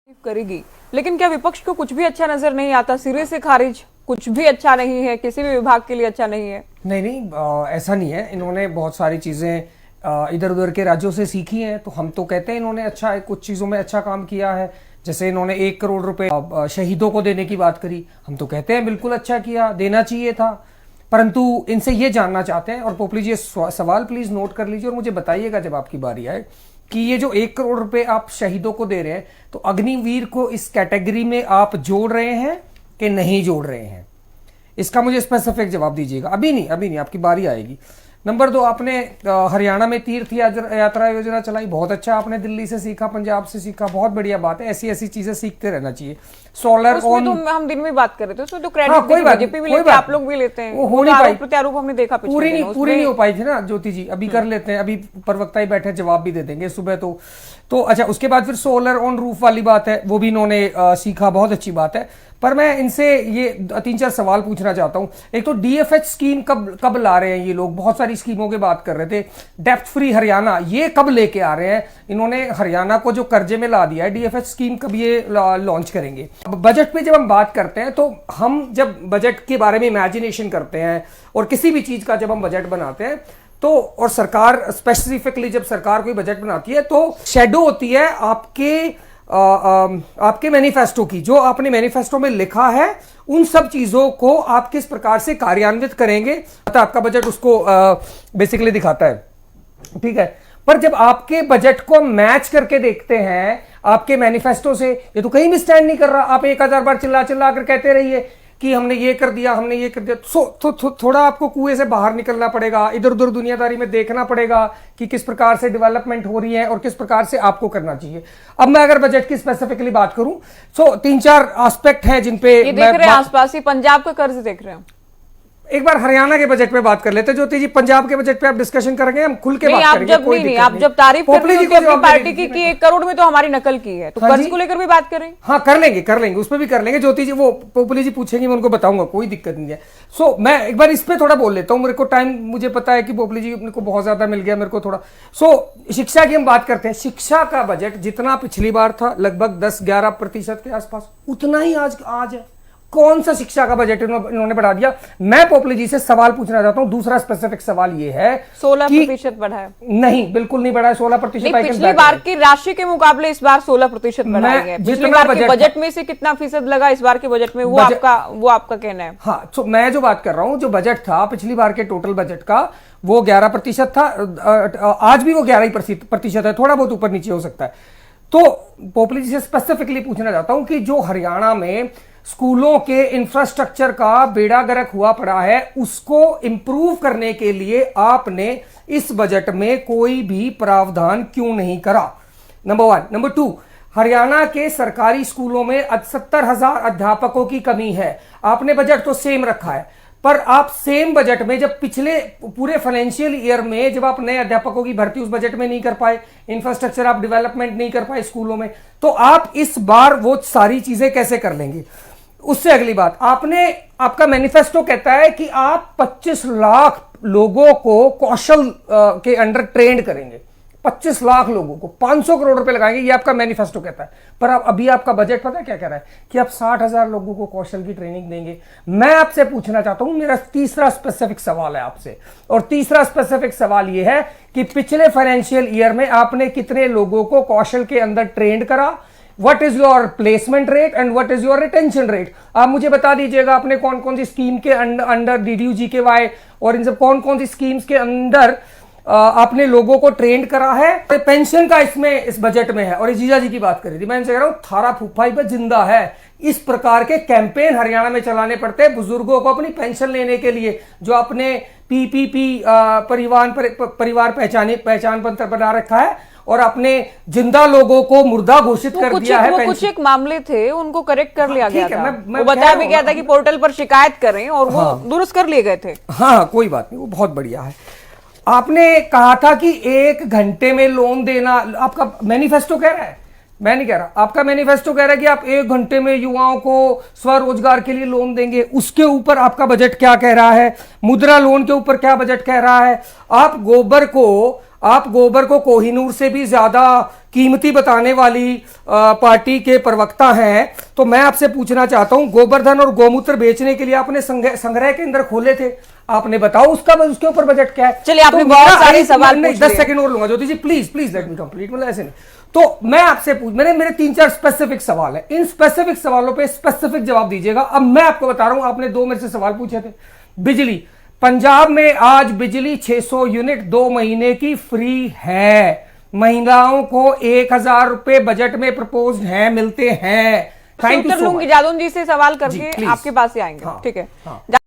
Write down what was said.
करेगी, लेकिन क्या विपक्ष को कुछ भी अच्छा नजर नहीं आता? सिरे से खारिज, कुछ भी अच्छा नहीं है, किसी भी विभाग के लिए अच्छा नहीं है? नहीं, ऐसा नहीं है। इन्होंने बहुत सारी चीजें इधर उधर के राज्यों से सीखी हैं, तो हम तो कहते हैं इन्होंने अच्छा है, कुछ चीजों में अच्छा काम किया है। जैसे इन्होंने 1 करोड़ रुपए शहीदों को देने की बात करी, हम तो कहते हैं बिल्कुल अच्छा किया, देना चाहिए था। परंतु इनसे ये जानना चाहते हैं, और पोपली जी सवाल प्लीज नोट कर लीजिए और मुझे बताइएगा जब आपकी बारी आए, कि ये जो 1 करोड़ रुपए आप शहीदों को दे रहे हैं, तो अग्निवीर को इस कैटेगरी में आप जोड़ रहे हैं कि नहीं जोड़ रहे हैं? इसका मुझे स्पेसिफिक जवाब दीजिएगा। अभी नहीं, आपकी बारी आएगी। नंबर 2, आपने हरियाणा में तीर्थ यात्रा योजना चलाई, बहुत अच्छा। आपने दिल्ली से सीखा, पंजाब से सीखा, बहुत बढ़िया बात है। ऐसी चीजें सीखते रहना चाहिए। सोलर ऑन, तो हम दिन में बात कर रहे थे, उसमें तो क्रेडिट बीजेपी भी लेते हैं, आप लोग भी लेते हैं। वो हो नहीं पाई, प्रत्यारोप हमने देखा, पूरी नहीं हो पाई थी ना ज्योति जी। अभी कर लेते हैं, अभी प्रवक्ता ही बैठे, जवाब भी दे देंगे सुबह। तो अच्छा, उसके बाद फिर सोलर ऑन रूफ वाली बात है, वो भी इन्होंने सीखा, बहुत अच्छी बात है। पर मैं इनसे ये 3-4 सवाल पूछना चाहता हूं। एक तो डीएफएच स्कीम कब ला रहे हैं ये लोग? बहुत सारी स्कीमों की बात कर रहे थे। डेप्थ फ्री हरियाणा, ये कब लेके आ रहे हैं? इन्होंने हरियाणा को जो कर्जे में ला दिया है, डीएफएच स्कीम कब ये लॉन्च करेंगे? बजट पे जब हम बात करते हैं, तो हम जब बजट के बारे में इमेजिनेशन करते हैं और किसी भी चीज का जब हम बजट बनाते हैं, तो और सरकार स्पेसिफिकली जब सरकार कोई बजट बनाती है, तो शेडो होती है आपके मैनिफेस्टो की। जो आपने मैनिफेस्टो में लिखा है, उन सब चीजों को आप किस प्रकार से कार्यान्वित करेंगे, तो आपका बजट उसको बेसिकली दिखाता है। ठीक है, पर जब आपके बजट को मैच करके देखते हैं आपके मैनिफेस्टो से, ये तो कहीं भी स्टैंड नहीं कर रहा। आप 1000 बार चिल्ला कर कहते रहिए कि हमने ये कर दिया, हमने ये कर दिया। तो थोड़ा आपको कुएं से बाहर निकलना पड़ेगा, इधर उधर दुनियादारी में देखना पड़ेगा कि किस प्रकार से डेवलपमेंट हो रही है और किस प्रकार से आपको करना चाहिए। अब मैं अगर बजट की स्पेसिफिकली बात करूं, 3-4 एस्पेक्ट हैं जिन पे ये देख रहे हैं आसपास ही, पंजाब का कर्ज देख रहे हैं। एक बार हरियाणा के बजट पे बात कर लेते हैं ज्योति जी। पंजाब के बजट पे आप डिस्कशन करेंगे, हम खुल के बात करेंगे। आप जब तारीफ करते हैं अपनी पार्टी की कि 1 करोड़ में तो हमारी नकल की है, तो कर्ज को लेकर भी बात करें। हाँ, कर लेंगे, उसमें भी कर लेंगे ज्योति जी। वो पोपली जी पूछेंगे, मैं उनको बताऊंगा, कोई दिक्कत नहीं है। मैं एक बार इस पे थोड़ा बोल लेता हूँ, मेरे को टाइम, मुझे पता है कि पोपली जी को बहुत ज्यादा मिल गया, मेरे को थोड़ा। शिक्षा की हम बात करते हैं। शिक्षा का बजट जितना पिछली बार था, लगभग 10-11% के आसपास, उतना ही आज है। कौन सा शिक्षा का बजट इन्होंने बढ़ा दिया? मैं पोपली जी से सवाल पूछना चाहता हूं। दूसरा स्पेसिफिक सवाल ये है, 16% बढ़ा है? नहीं, बिल्कुल नहीं बढ़ा है 16%। पिछली बार की राशि के मुकाबले इस बार 16% बढ़ा है। पिछली बार के बजट में से कितना फीसद लगा इस बार के बजट में, वो आपका कहना है? हाँ, तो मैं जो बात कर रहा हूं, जो बजट था पिछली बार के टोटल बजट का, वो 11% था। आज भी वो 11% है, थोड़ा बहुत ऊपर नीचे हो सकता है। तो पोपली जी से स्पेसिफिकली पूछना चाहता हूं कि जो हरियाणा में स्कूलों के इंफ्रास्ट्रक्चर का बेड़ा गर्क हुआ पड़ा है, उसको इंप्रूव करने के लिए आपने इस बजट में कोई भी प्रावधान क्यों नहीं करा? नंबर 1। नंबर 2, हरियाणा के सरकारी स्कूलों में 70,000 अध्यापकों की कमी है। आपने बजट तो सेम रखा है, पर आप सेम बजट में, जब पिछले पूरे फाइनेंशियल ईयर में जब आप नए अध्यापकों की भर्ती उस बजट में नहीं कर पाए, इंफ्रास्ट्रक्चर आप डेवलपमेंट नहीं कर पाए स्कूलों में, तो आप इस बार वो सारी चीजें कैसे कर लेंगे? उससे अगली बात, आपका मैनिफेस्टो कहता है कि आप 25 लाख लोगों को कौशल के अंडर ट्रेंड करेंगे। 25 लाख लोगों को 500 करोड़ रुपए लगाएंगे, ये आपका मैनिफेस्टो कहता है। पर अभी आपका बजट पता है क्या कह रहा है? कि आप 60,000 लोगों को कौशल की ट्रेनिंग देंगे। मैं आपसे पूछना चाहता हूं, मेरा तीसरा स्पेसिफिक सवाल है आपसे, और तीसरा स्पेसिफिक सवाल यह है कि पिछले फाइनेंशियल ईयर में आपने कितने लोगों को कौशल के अंदर ट्रेंड करा? What is your placement rate and what is your retention rate? आप मुझे बता दीजिएगा, आपने कौन कौन सी स्कीम के अंडर DDU GKY और इन सब कौन कौन सी स्कीम्स के अंदर आपने लोगों को ट्रेंड करा है? पेंशन का इसमें इस बजट में है। और जीजा जी की बात करी थी, मैं इनसे कह रहा हूं, थारा फूफाई पर जिंदा है। इस प्रकार के कैंपेन हरियाणा में चलाने पड़ते हैं बुजुर्गों को अपनी पेंशन लेने के लिए, जो अपने PPP परिवार पहचान पत्र बना रखा है, और अपने जिंदा लोगों को मुर्दा घोषित कर दिया है। कुछ एक मामले थे, उनको करेक्ट कर लिया गया था। वो बताया भी गया था कि पोर्टल पर शिकायत करें, और वो दुरुस्त कर लिए गए थे। हाँ, कोई बात नहीं, वो बहुत बढ़िया है। आपने कहा था कि 1 घंटे में लोन देना, आपका मैनिफेस्टो कह रहा है, मैं नहीं कह रहा, आपका मैनिफेस्टो कह रहा है कि आप 1 घंटे में युवाओं को स्वरोजगार के लिए लोन देंगे। उसके ऊपर आपका बजट क्या कह रहा है? मुद्रा लोन के ऊपर क्या बजट कह रहा है? आप गोबर को आप गोबर को कोहिनूर से भी ज्यादा कीमती बताने वाली पार्टी के प्रवक्ता हैं, तो मैं आपसे पूछना चाहता हूं, गोवर्धन और गोमूत्र बेचने के लिए आपने संग्रह केंद्र खोले थे, आपने बताओ उसका उसके ऊपर बजट क्या है? चलिए, आपने बहुत सारे सवाल पूछ 10 सेकंड और लूंगा Jyoti ji, please please let me complete, मतलब ऐसे नहीं। तो मैं आपसे मेरे 3-4 स्पेसिफिक सवाल है, इन स्पेसिफिक सवालों पे स्पेसिफिक जवाब दीजिएगा। अब मैं आपको बता रहा हूं, आपने 2 मेरे से सवाल पूछे थे। बिजली, पंजाब में आज बिजली 600 यूनिट 2 महीने की फ्री है, महिलाओं को 1000 रुपए बजट में प्रपोज है, मिलते हैं। Thank you so much. Jadaun ji से सवाल करके please। आपके पास ही आएंगे। हाँ, ठीक है। हाँ।